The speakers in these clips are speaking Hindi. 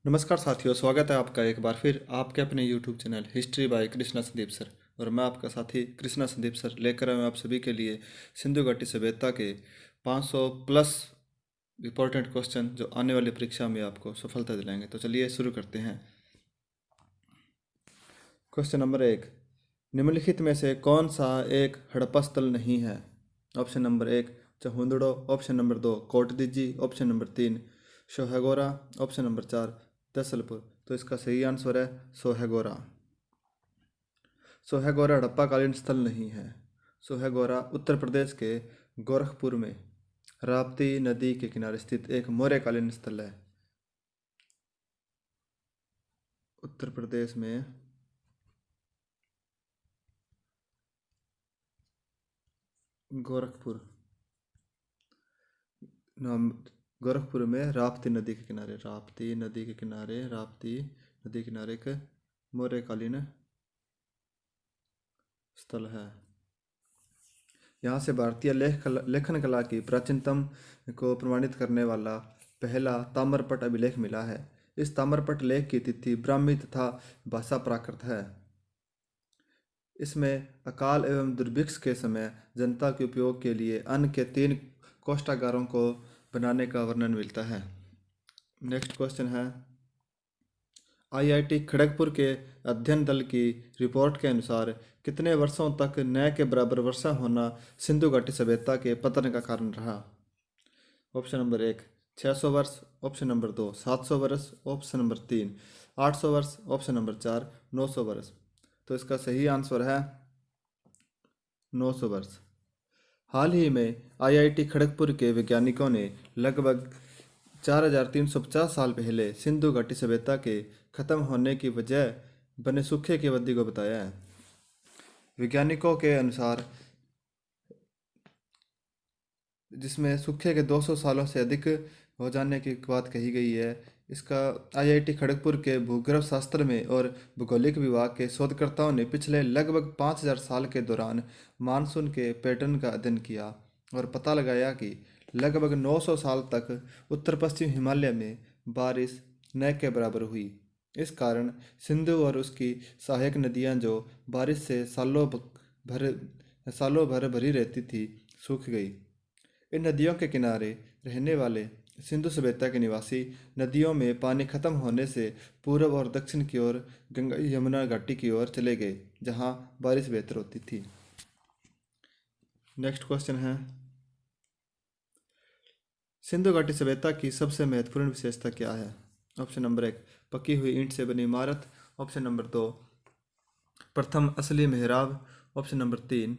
नमस्कार साथियों, स्वागत है आपका एक बार फिर आपके अपने YouTube channel history by Krishna Sandeep sir. और मैं आपका साथी कृष्णा संदीप सर लेकर आया हूं आप सभी के लिए सिंधु घाटी सभ्यता के 500 प्लस इंपॉर्टेंट क्वेश्चन जो आने वाली परीक्षा में आपको सफलता दिलाएंगे। तो चलिए शुरू करते हैं। क्वेश्चन नंबर 1, निम्नलिखित में से कौन सा एक हड़प्पा स्थल नहीं है? Option number 1 Chanhudaro, option number 2 Kot Diji, option number 3 Sohgaura, option number 4 Desalpur. तो इसका सही आंसर है सोहगोरा। सोहगोरा हड़प्पाकालीन स्थल नहीं है। सोहगोरा उत्तर प्रदेश के गोरखपुर में राप्ती नदी के किनारे स्थित एक मौर्यकालीन स्थल है। उत्तर प्रदेश में गोरखपुर नाम गोरखपुर में राप्ती नदी के किनारे राप्ती नदी के किनारे एक मौर्यकालीन स्थल है। यहाँ से भारतीय लेखन कला की प्राचीनतम को प्रमाणित करने वाला पहला ताम्रपट अभिलेख मिला है। इस ताम्रपट लेख की तिथि ब्राह्मी तथा भाषा प्राकृत है। इसमें अकाल एवं दुर्भिक्ष के समय जनता के उपयोग के लिए अन्न के 3 कोष्ठागारों को बनाने का वर्णन मिलता है। नेक्स्ट क्वेश्चन है, आईआईटी खड़गपुर के अध्ययन दल की रिपोर्ट के अनुसार कितने वर्षों तक न के बराबर वर्षा होना सिंधु घाटी सभ्यता के पतन का कारण रहा? ऑप्शन नंबर 1 600 वर्ष, ऑप्शन नंबर 2 700 वर्ष, ऑप्शन नंबर 3 800 वर्ष, ऑप्शन नंबर 4 900 वर्ष। तो इसका सही आंसर है 900 वर्ष। हाल ही में आईआईटी खड़गपुर के वैज्ञानिकों ने लगभग 4350 साल पहले सिंधु घाटी सभ्यता के खत्म होने की वजह बने सूखे की अवधि को बताया है। वैज्ञानिकों के अनुसार जिसमें सूखे के 200 सालों से अधिक हो जाने की बात कही गई है। इसका आईआईटी खड़गपुर के भूगर्भ शास्त्र में और भौगोलिक विभाग के शोधकर्ताओं ने पिछले लगभग 5000 साल के दौरान मानसून के पैटर्न का अध्ययन किया और पता लगाया कि लगभग 900 साल तक उत्तर पश्चिम हिमालय में बारिश न के बराबर हुई। इस कारण सिंधु और उसकी सहायक नदियां जो बारिश से सालों भर भरी रहती थी सूख गई। इन नदियों के किनारे रहने वाले सिंधु सभ्यता के निवासी नदियों में पानी खत्म होने से पूर्व और दक्षिण की ओर गंगा यमुना घाटी की ओर चले गए, जहां बारिश बेहतर होती थी। नेक्स्ट क्वेश्चन है, सिंधु घाटी सभ्यता की सबसे महत्वपूर्ण विशेषता क्या है? ऑप्शन नंबर 1 पकी हुई ईंट से बनी इमारत, ऑप्शन नंबर 2 प्रथम असली मेहराब, ऑप्शन नंबर 3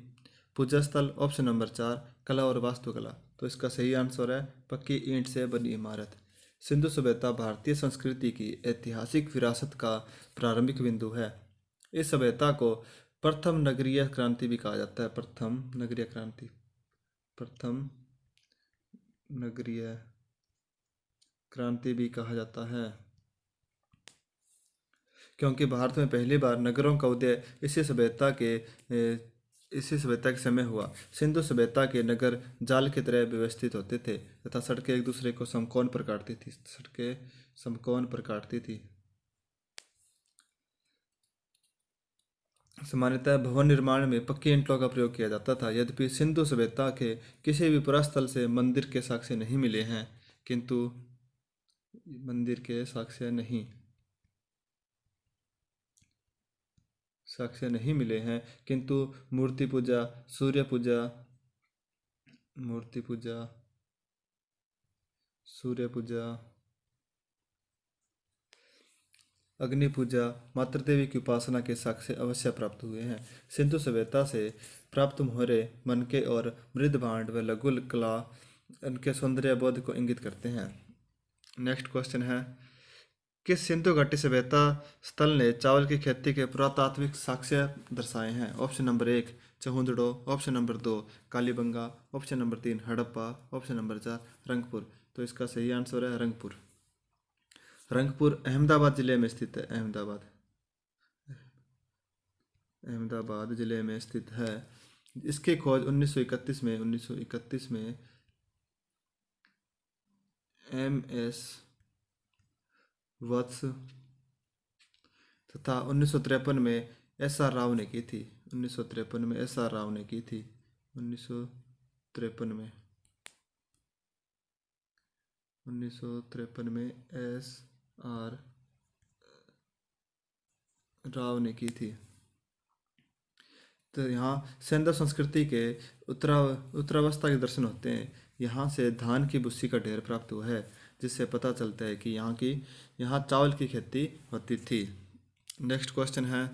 पूजा स्थल, ऑप्शन नंबर 4 कला और वास्तुकला। तो इसका सही आंसर है पक्की ईंट से बनी इमारत। सिंधु सभ्यता भारतीय संस्कृति की ऐतिहासिक विरासत का प्रारंभिक बिंदु है। इस सभ्यता को प्रथम नगरीय क्रांति भी कहा जाता है। प्रथम नगरीय क्रांति भी कहा जाता है क्योंकि भारत में पहली बार नगरों का उदय इसी सभ्यता के समय हुआ। सिंधु सभ्यता के नगर जाल की तरह व्यवस्थित होते थे तथा सड़कें एक दूसरे को समकोण पर काटती थी। सामान्यतः भवन निर्माण में पक्की ईंटों का प्रयोग किया जाता था। यद्यपि सिंधु सभ्यता के किसी भी पुरास्थल से मंदिर के साक्ष्य नहीं मिले हैं, किंतु मूर्ति पूजा, सूर्य पूजा, अग्नि पूजा, मातृ देवी की उपासना के साक्ष्य अवश्य प्राप्त हुए हैं। सिंधु सभ्यता से प्राप्त मोहरे मनके और मृद भांड व लघु कला उनके सौंदर्य बोध को इंगित करते हैं। नेक्स्ट क्वेश्चन है, किस सिंधु घाटी सभ्यता स्थल ने चावल की खेती के पुरातात्विक साक्ष्य दर्शाए हैं? Option number 1 Chanhudaro, option number 2 Kalibangan, option number 3 Harappa, option number 4 Rangpur. तो इसका सही आंसर है रंगपुर। रंगपुर अहमदाबाद जिले में स्थित है। अहमदाबाद जिले में स्थित है। इसकी खोज 1931 में एम एस वत्स तथा 1953 में एस आर राव ने की थी। 1953 में एस आर राव ने की थी। 1953 में 1953 में एस आर राव ने की थी। तो यहाँ सेंधव संस्कृति के उत्तरावस्था के दर्शन होते हैं। यहाँ से धान की भूसी का ढेर प्राप्त हुआ है, जिससे पता चलता है कि यहाँ चावल की खेती होती थी। नेक्स्ट क्वेश्चन है,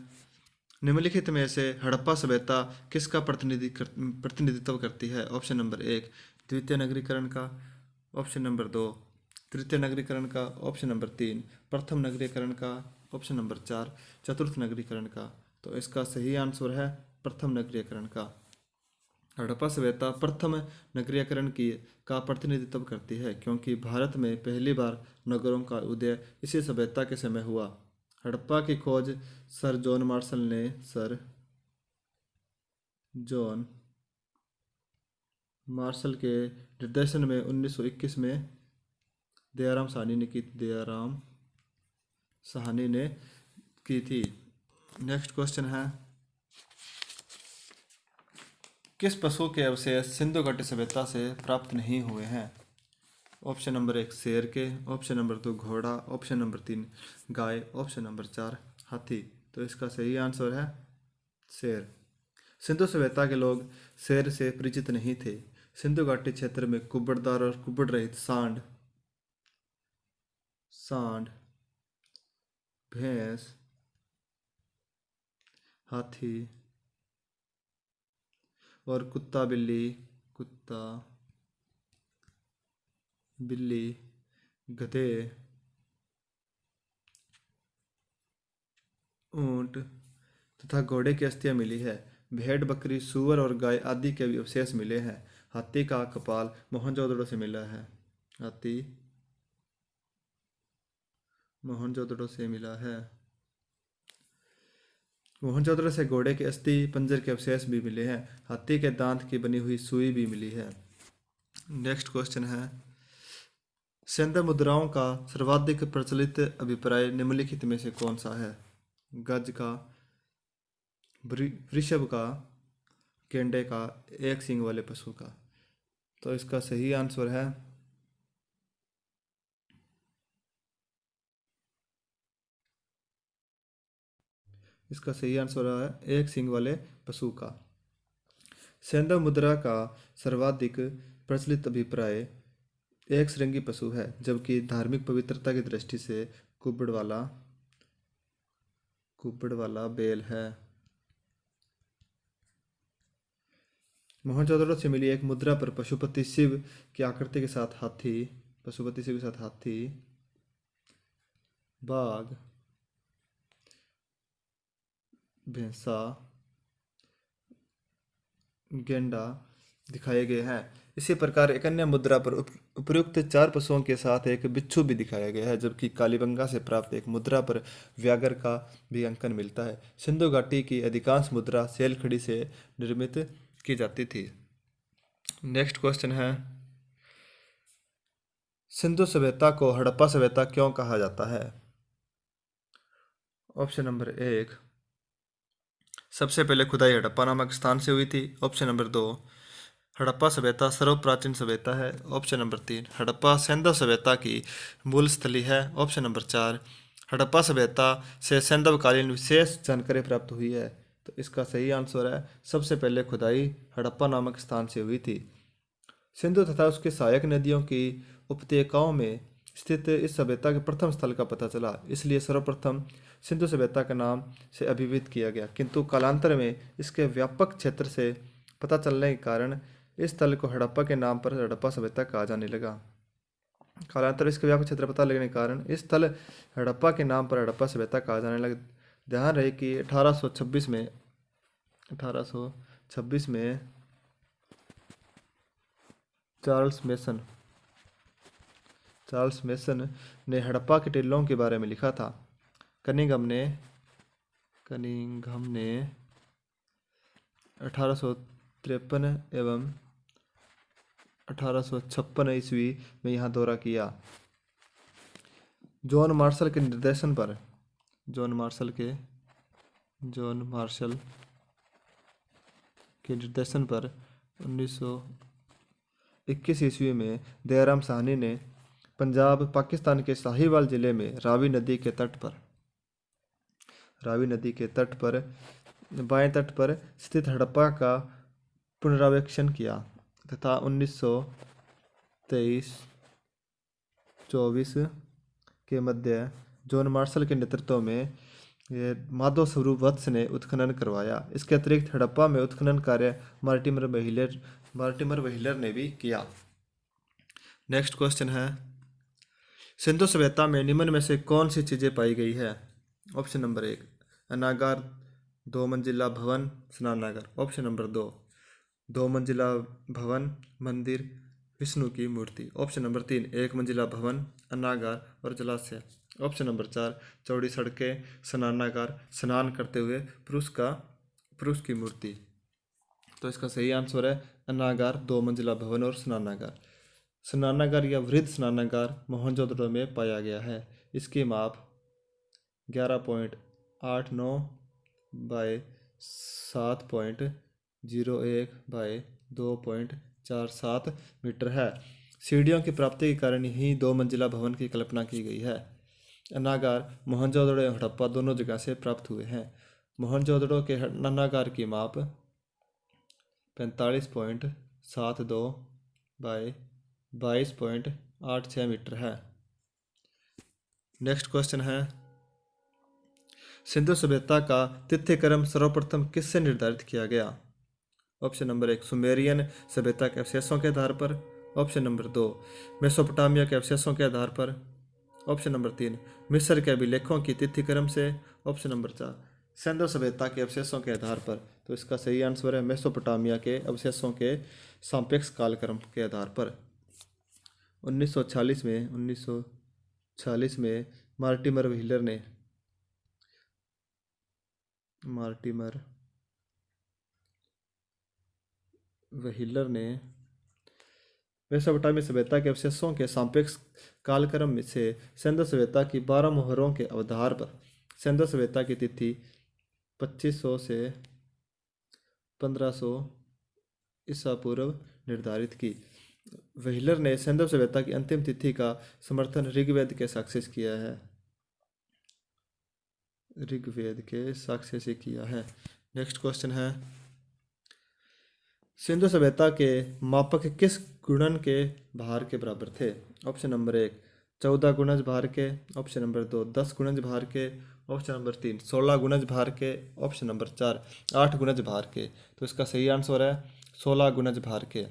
निम्नलिखित में से हड़प्पा सभ्यता किसका प्रतिनिधित्व करती है? ऑप्शन नंबर 1 द्वितीय नगरीकरण का, ऑप्शन नंबर 2 तृतीय नगरीकरण का, ऑप्शन नंबर 3 प्रथम नगरीकरण का, ऑप्शन नंबर 4 चतुर्थ नगरीकरण का। तो इसका सही आंसर है प्रथम नगरीकरण का। हड़प्पा सभ्यता प्रथम नगरीकरण का प्रतिनिधित्व करती है, क्योंकि भारत में पहली बार नगरों का उदय इसी सभ्यता के समय हुआ। हड़प्पा की खोज सर जॉन मार्शल के निर्देशन में 1921 में दयाराम साहनी ने की थी। नेक्स्ट क्वेश्चन है, किस पशु के अवशेष सिंधु घाटी सभ्यता से प्राप्त नहीं हुए हैं? ऑप्शन नंबर 1 शेर के, ऑप्शन नंबर 2 घोड़ा, ऑप्शन नंबर 3 गाय, ऑप्शन नंबर 4 हाथी। तो इसका सही आंसर है शेर। सिंधु सभ्यता के लोग शेर से परिचित नहीं थे। सिंधु घाटी क्षेत्र में कुब्बड़दार और कुब्बड़ रहित सांड, भैंस, हाथी और कुत्ता बिल्ली, गधे, ऊंट तथा घोड़े की अस्थियां मिली है। भेड़, बकरी, सूअर और गाय आदि के भी अवशेष मिले हैं। हाथी का कपाल मोहनजोदड़ो से मिला है। हाथी मोहनजोदड़ो से मिला है। मोहनजोदड़ो से घोड़े के अस्थि पंजर के अवशेष भी मिले हैं। हाथी के दांत की बनी हुई सुई भी मिली है। नेक्स्ट क्वेश्चन है, सेंधव मुद्राओं का सर्वाधिक प्रचलित अभिप्राय निम्नलिखित में से कौन सा है? गज का, वृषभ का, गेंडे का, एक सींग वाले पशु का। तो इसका सही आंसर है एक सींग वाले पशु का। सेंधव मुद्रा का सर्वाधिक प्रचलित अभिप्राय एक श्रृंगी पशु है, जबकि धार्मिक पवित्रता की दृष्टि से कुब्बड़ वाला बैल है। मोहनजोदड़ो से मिली एक मुद्रा पर पशुपति शिव की आकृति के साथ हाथी, बाघ, भैंसा, गेंडा दिखाए गए हैं। इसी प्रकार एक अन्य मुद्रा पर उपयुक्त 4 पशुओं के साथ एक बिच्छू भी दिखाया गया है, जबकि कालीबंगा से प्राप्त एक मुद्रा पर व्याघ्र का भी अंकन मिलता है। सिंधु घाटी की अधिकांश मुद्रा सेलखड़ी से निर्मित की जाती थी। नेक्स्ट क्वेश्चन है, सिंधु सभ्यता को हड़प्पा सभ्यता क्यों कहा जाता है? ऑप्शन नंबर 1 सबसे पहले खुदाई हड़प्पा नामक स्थान से हुई थी। ऑप्शन नंबर 2 हड़प्पा सभ्यता सर्व प्राचीन सभ्यता है। ऑप्शन नंबर 3 हड़प्पा सेंधव सभ्यता की मूल स्थली है। ऑप्शन नंबर 4 हड़प्पा सभ्यता से सेंधवकालीन विशेष जानकारी प्राप्त हुई है। तो इसका सही आंसर है सबसे पहले खुदाई हड़प्पा नामक स्थान से हुई थी। सिंधु तथा उसके सहायक नदियों की उपत्यकाओं में स्थित इस सभ्यता के प्रथम स्थल का पता चला, इसलिए सर्वप्रथम सिंधु सभ्यता के नाम से अभिहित किया गया। किंतु कालांतर में इसके व्यापक क्षेत्र से पता चलने के कारण इस स्थल को हड़प्पा के नाम पर हड़प्पा सभ्यता कहा जाने लगा। कालांतर इसके व्यापक क्षेत्र पता लगने के कारण इस स्थल हड़प्पा के नाम पर हड़प्पा सभ्यता कहा जाने लगा। ध्यान रहे कि 1826 में चार्ल्स मेसन ने हड़प्पा के टीलों के बारे में लिखा था। कनिंघम ने 1853 एवं 1856 ईस्वी में यहाँ दौरा किया। जॉन मार्शल के निर्देशन पर जॉन मार्शल के निर्देशन पर 1921 ईस्वी में दयाराम साहनी ने पंजाब पाकिस्तान के साहिवाल जिले में रावी नदी के तट पर बाएं तट पर स्थित हड़प्पा का पुनरावेक्षण किया तथा 1923-24 के मध्य जॉन मार्शल के नेतृत्व में माधव स्वरूप वत्स ने उत्खनन करवाया। इसके अतिरिक्त हड़प्पा में उत्खनन कार्य मार्टिमर व्हीलर ने भी किया। नेक्स्ट क्वेश्चन है, सिंधु सभ्यता में निम्न में से कौन सी चीज़ें पाई गई है? ऑप्शन नंबर 1 अनागार, 2 मंजिला भवन स्नानागार। ऑप्शन नंबर 2 2 मंजिला भवन मंदिर विष्णु की मूर्ति। ऑप्शन नंबर 3 1 मंजिला भवन अनागार और जलाशय। ऑप्शन नंबर 4 चौड़ी सड़कें स्नानागार स्नान करते हुए पुरुष की मूर्ति। तो इसका सही आंसर है अनागार, 2 मंजिला भवन और स्नानागार। स्नानागार या वृद्ध स्नानागार मोहनजोदड़ो में पाया गया है। इसकी माप 11.89 बाय 7.01 बाय 2.47 मीटर है। सीढ़ियों की प्राप्ति के कारण ही 2 मंजिला भवन की कल्पना की गई है। अनागार मोहनजोदड़ो एवं हड़प्पा दोनों जगह से प्राप्त हुए हैं। मोहनजोदड़ो के अनागार की माप 45.72 बाय 22.86 मीटर है। नेक्स्ट क्वेश्चन है, सिंधु सभ्यता का तिथि-क्रम सर्वप्रथम किससे निर्धारित किया गया? ऑप्शन नंबर 1 सुमेरियन सभ्यता के अवशेषों के आधार पर। ऑप्शन नंबर 2 मेसोपोटामिया के अवशेषों के आधार पर। ऑप्शन नंबर 3 मिस्र के अभिलेखों की तिथि-क्रम से। ऑप्शन नंबर 4 सिंधु सभ्यता के अवशेषों के आधार पर। तो इसका सही आंसर है मेसोपोटामिया के अवशेषों के सापेक्ष कालक्रम के आधार पर। 1946 में मार्टिमर व्हीलर ने मेसोपोटामिया सभ्यता के अवशेषों के सापेक्ष कालक्रम से सिंधु सभ्यता की 12 मोहरों के आधार पर सिंधु सभ्यता की तिथि 2500 से 1500 ईसा पूर्व निर्धारित की। व्हीलर ने सिंधु सभ्यता की अंतिम तिथि का समर्थन ऋग्वेद के साक्ष्य से किया है। नेक्स्ट क्वेश्चन है, सिंधु सभ्यता के मापक किस गुणन के भार के बराबर थे? ऑप्शन नंबर 1 14 गुणज भार के। ऑप्शन नंबर 2 10 गुणज भार के। ऑप्शन नंबर 3 16 गुणज भार के। ऑप्शन नंबर 4 8 गुणज भार के। तो इसका सही आंसर है 16 गुणज भार के।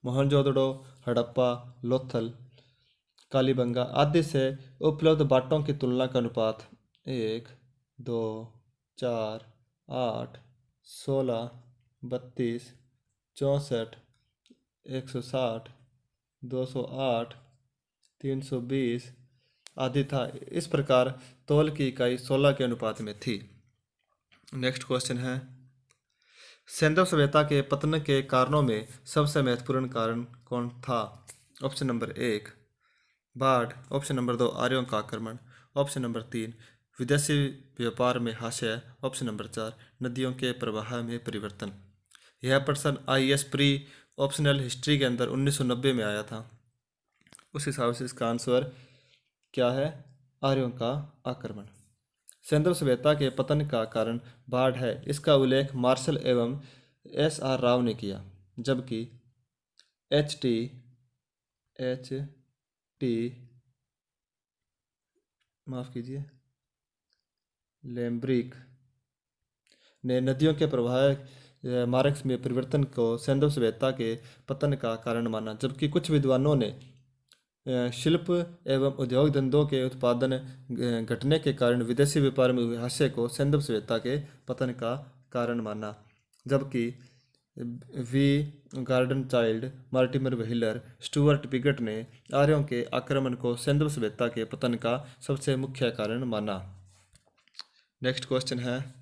मोहनजोदड़ो, हड़प्पा, लोथल, कालीबंगा आदि से उपलब्ध बाटों की तुलना का अनुपात 1, 2, 4, 8, 16, 32, 64, 160, 208, 320 आदि था। इस प्रकार तौल की इकाई 16 के अनुपात में थी। नेक्स्ट क्वेश्चन है, सिंधु सभ्यता के पतन के कारणों में सबसे महत्वपूर्ण कारण कौन था? ऑप्शन नंबर 1 बाढ़। ऑप्शन नंबर 2 आर्यों का आक्रमण। ऑप्शन नंबर 3 विदेशी व्यापार में हाशिया। ऑप्शन नंबर 4 नदियों के प्रवाह में परिवर्तन। यह प्रश्न IAS प्री ऑप्शनल हिस्ट्री के अंदर 1990 में आया था। उस हिसाब से इसका आंसर क्या है? आर्यों का आक्रमण। सिंधु सभ्यता के पतन का कारण बाढ़ है। इसका उल्लेख मार्शल एवं SR राव ने किया, जबकि HT लेम्ब्रिक ने नदियों के प्रवाह मार्ग में परिवर्तन को सिंधु सभ्यता के पतन का कारण माना, जबकि कुछ विद्वानों ने शिल्प एवं उद्योग धंधों के उत्पादन घटने के कारण विदेशी व्यापार में हुए हाशिए को सिंधु सभ्यता के पतन का कारण माना। जबकि V Gordon Childe, Mortimer Wheeler, Stuart Piggott ने आर्यों के आक्रमण को सिंधु सभ्यता के पतन का सबसे मुख्य कारण माना। नेक्स्ट क्वेश्चन है,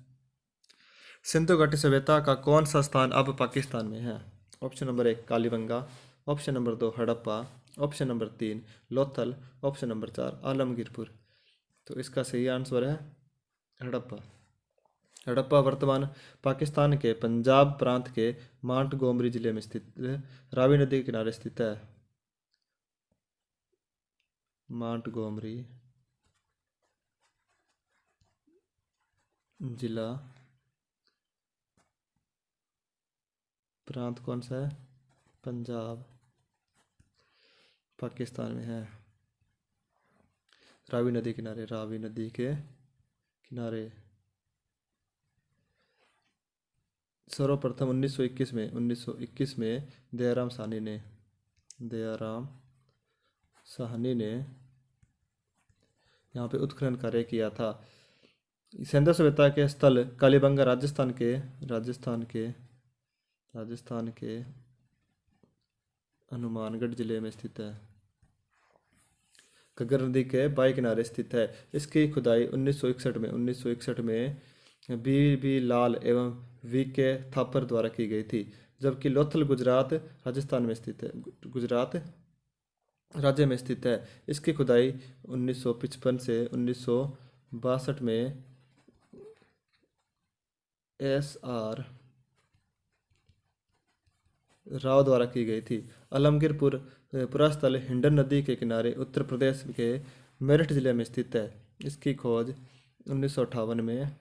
सिंधु घाटी सभ्यता का कौन सा स्थान अब पाकिस्तान में है? Option number 1 Kalibangan. Option number 2 Harappa, option number 3 Lothal, option number 4 Alamgirpur. तो इसका सही आंसर है हड़प्पा। हड़प्पा वर्तमान पाकिस्तान के पंजाब प्रांत के मांटगोमरी जिले में स्थित रावी नदी के किनारे स्थित है। मांटगोमरी जिला, प्रांत कौन सा है? पंजाब, पाकिस्तान में है। रावी नदी किनारे, रावी नदी के किनारे। सर्वप्रथम 1921 में दयाराम साहनी ने यहाँ पे उत्खनन कार्य किया था। सिंधु सभ्यता के स्थल कालीबंगा राजस्थान के हनुमानगढ़ जिले में स्थित है। घग्गर नदी के बाएं किनारे स्थित है। इसकी खुदाई 1961 में बी लाल एवं वी के थापर द्वारा की गई थी, जबकि लोथल गुजरात राज्य में स्थित है। इसकी खुदाई 1955 से 1962 में SR राव द्वारा की गई थी। आलमगीरपुर पुरास्थल हिंडन नदी के किनारे उत्तर प्रदेश के मेरठ जिले में स्थित है। इसकी खोज 1958 में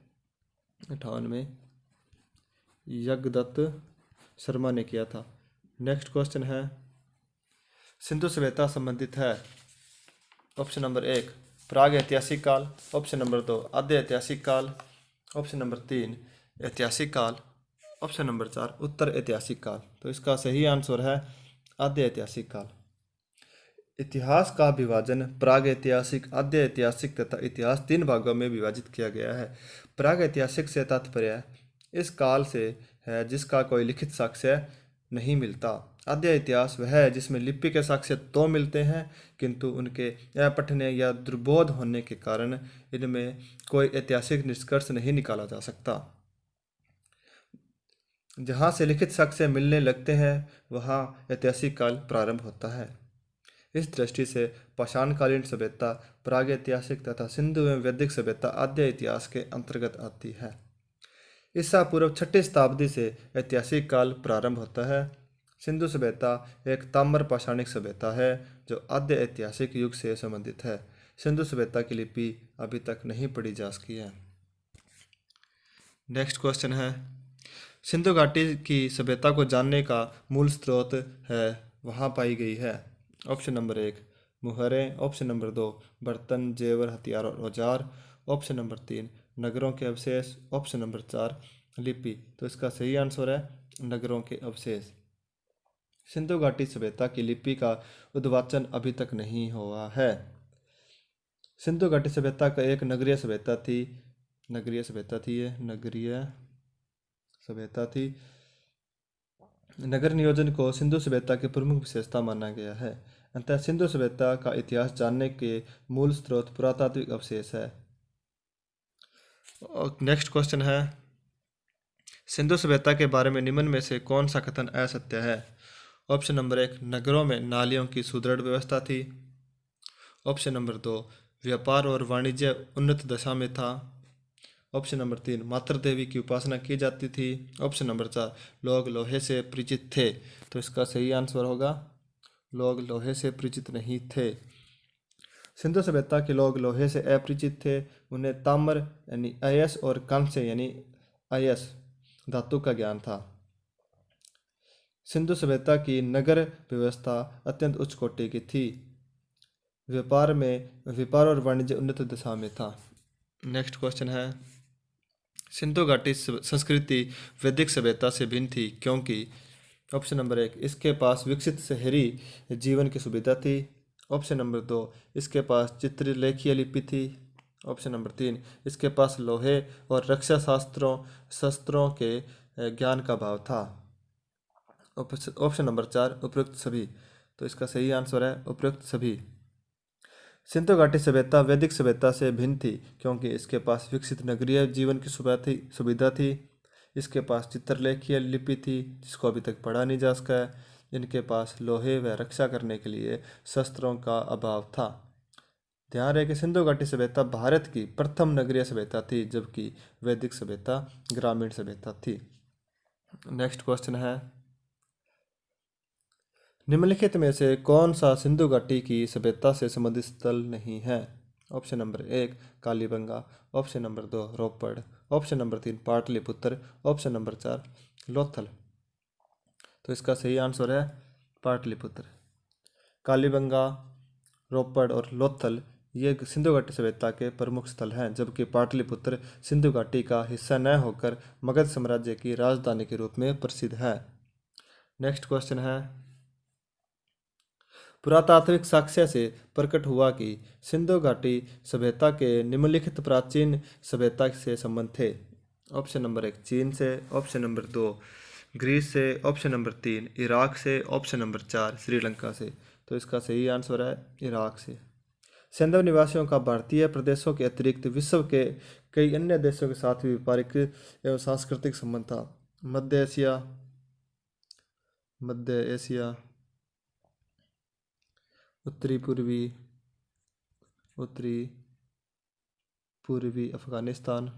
यज्ञदत्त शर्मा ने किया था। नेक्स्ट क्वेश्चन है, सिंधु सभ्यता संबंधित है। ऑप्शन नंबर 1 प्राग ऐतिहासिक काल, ऑप्शन नंबर 2 आद्य ऐतिहासिक काल, ऑप्शन नंबर 3 ऐतिहासिक काल, ऑप्शन नंबर 4 उत्तर ऐतिहासिक काल। तो इसका सही आंसर है आद्य ऐतिहासिक काल। इतिहास का विभाजन प्राग ऐतिहासिक, आद्य ऐतिहासिक तथा इतिहास 3 भागों में विभाजित किया गया है। प्राग ऐतिहासिक से तात्पर्य इस काल से है जिसका कोई लिखित साक्ष्य नहीं मिलता। आद्य इतिहास वह है जिसमें लिपि के साक्ष्य तो मिलते हैं, किंतु उनके अपठनीय या दुर्बोध होने के कारण इनमें कोई ऐतिहासिक निष्कर्ष नहीं निकाला जा सकता। जहाँ से लिखित साक्ष्य मिलने लगते हैं वहाँ ऐतिहासिक काल प्रारंभ होता है। इस दृष्टि से पाषाणकालीन सभ्यता प्रागैतिहासिक तथा सिंधु एवं वैदिक सभ्यता आद्य इतिहास के अंतर्गत आती है। ईसा पूर्व 6ठी शताब्दी से ऐतिहासिक काल प्रारंभ होता है। सिंधु सभ्यता एक ताम्र पाषाणिक सभ्यता है जो आद्य ऐतिहासिक युग से संबंधित है। सिंधु सभ्यता की लिपि अभी तक नहीं पढ़ी जा सकी है। नेक्स्ट क्वेश्चन है, सिंधु घाटी की सभ्यता को जानने का मूल स्रोत है वहाँ पाई गई है। ऑप्शन नंबर 1 मुहरे, ऑप्शन नंबर 2 बर्तन जेवर हथियार और औजार, ऑप्शन नंबर 3 नगरों के अवशेष, ऑप्शन नंबर 4 लिपि। तो इसका सही आंसर है नगरों के अवशेष। सिंधु घाटी सभ्यता की लिपि का उद्वाचन अभी तक नहीं हुआ है। सिंधु घाटी सभ्यता का एक नगरीय सभ्यता थी। नगर नियोजन को सिंधु सभ्यता की प्रमुख विशेषता माना गया है। अतः सिंधु सभ्यता का इतिहास जानने के मूल स्रोत पुरातात्विक अवशेष है। नेक्स्ट क्वेश्चन है, सिंधु सभ्यता के बारे में निम्न में से कौन सा कथन असत्य है। ऑप्शन नंबर 1 नगरों में नालियों की सुदृढ़ व्यवस्था थी, ऑप्शन नंबर 2 व्यापार और वाणिज्य उन्नत दशा में था, ऑप्शन नंबर 3 मातृ देवी की उपासना की जाती थी, ऑप्शन नंबर 4 लोग लोहे से परिचित थे। तो इसका सही आंसर होगा लोग लोहे से परिचित नहीं थे। सिंधु सभ्यता के लोग लोहे से अपरिचित थे। उन्हें ताम्र यानी अयस और कांस्य यानी अयस धातु का ज्ञान था। सिंधु सभ्यता की नगर व्यवस्था अत्यंत उच्च कोटि की थी। व्यापार और वाणिज्य उन्नत दशा में था। नेक्स्ट क्वेश्चन है, सिंधु घाटी संस्कृति वैदिक सभ्यता से भिन्न थी क्योंकि ऑप्शन नंबर 1 इसके पास विकसित शहरी जीवन की सुविधा थी, ऑप्शन नंबर 2 इसके पास चित्रलेखीय लिपि थी, ऑप्शन नंबर 3 इसके पास लोहे और रक्षा शस्त्रों के ज्ञान का भाव था, ऑप्शन नंबर 4 उपयुक्त सभी। तो इसका सही आंसर है उपयुक्त सभी। सिंधु घाटी सभ्यता वैदिक सभ्यता से भिन्न थी क्योंकि इसके पास विकसित नगरीय जीवन की सुविधा थी। इसके पास चित्रलेखीय लिपि थी जिसको अभी तक पढ़ा नहीं जा सका है। इनके पास लोहे व रक्षा करने के लिए शस्त्रों का अभाव था। ध्यान रहे कि सिंधु घाटी सभ्यता भारत की प्रथम नगरीय सभ्यता थी, जबकि वैदिक सभ्यता ग्रामीण सभ्यता थी। नेक्स्ट क्वेश्चन है, निम्नलिखित में से कौन सा सिंधु घाटी की सभ्यता से संबंधित स्थल नहीं है? Option number 1 Kalibangan, option number 2 Ropar, option number 3 Pataliputra, option number 4 Lothal. तो इसका सही आंसर है पाटलिपुत्र। कालीबंगा, रोपड़ और लोथल ये सिंधु घाटी सभ्यता के प्रमुख स्थल हैं, जबकि पाटलिपुत्र सिंधु घाटी का हिस्सा न होकर मगध साम्राज्य की राजधानी के रूप में प्रसिद्ध है। नेक्स्ट क्वेश्चन है, पुरातात्विक साक्ष्य से प्रकट हुआ कि सिंधु घाटी सभ्यता के निम्नलिखित प्राचीन सभ्यता से संबंध थे। ऑप्शन नंबर 1 चीन से, ऑप्शन नंबर 2 ग्रीस से, ऑप्शन नंबर 3 इराक से, ऑप्शन नंबर 4 श्रीलंका से। तो इसका सही आंसर है इराक से। सिंधु निवासियों का भारतीय प्रदेशों के अतिरिक्त विश्व के कई अन्य देशों के साथ भी व्यापारिक एवं सांस्कृतिक संबंध था। मध्य एशिया, उत्तरी पूर्वी अफगानिस्तान,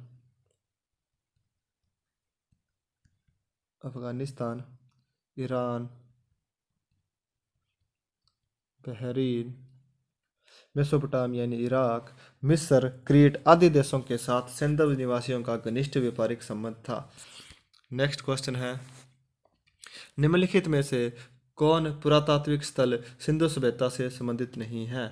ईरान, बहरीन, मेसोपोटामिया यानी इराक, मिस्र, क्रीट आदि देशों के साथ सिंधु निवासियों का घनिष्ठ व्यापारिक संबंध था। नेक्स्ट क्वेश्चन है, निम्नलिखित में से कौन पुरातात्विक स्थल सिंधु सभ्यता से संबंधित नहीं है?